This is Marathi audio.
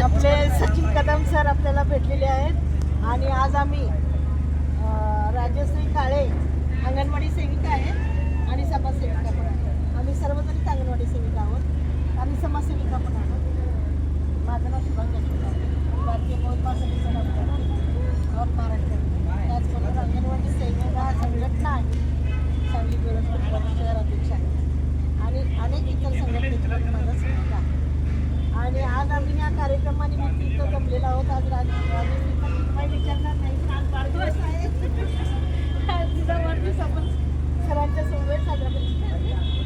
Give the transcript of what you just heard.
आपले सचिन कदम सर आपल्याला भेटलेले आहेत आणि आज आम्ही राजश्री काळे अंगणवाडी सेविका आहेत आणि समाजसेविका पण आहेत. आम्ही सर्वजणच अंगणवाडी सेविका आहोत आणि समाजसेविका पण आहोत. माझं नाव शुभांगी अशोक, भारतीय मोजमाप समितीचा ऑल महाराष्ट्र. त्याचबरोबर अंगणवाडी सेविका संघटना आहे, सांगली मिरज शहराध्यक्ष आहे आणि अनेक इतर संघटनेचे माझा सहभाग आहे. आणि आज आम्ही या कार्यक्रमानिमित्त इथं जमलेलो आहोत. आज राजश्री पण काही विचारणार नाही, आज वाढदिवस आहे. आज तिचा वाढदिवस आपण सरांच्या समवेत साजरा करू.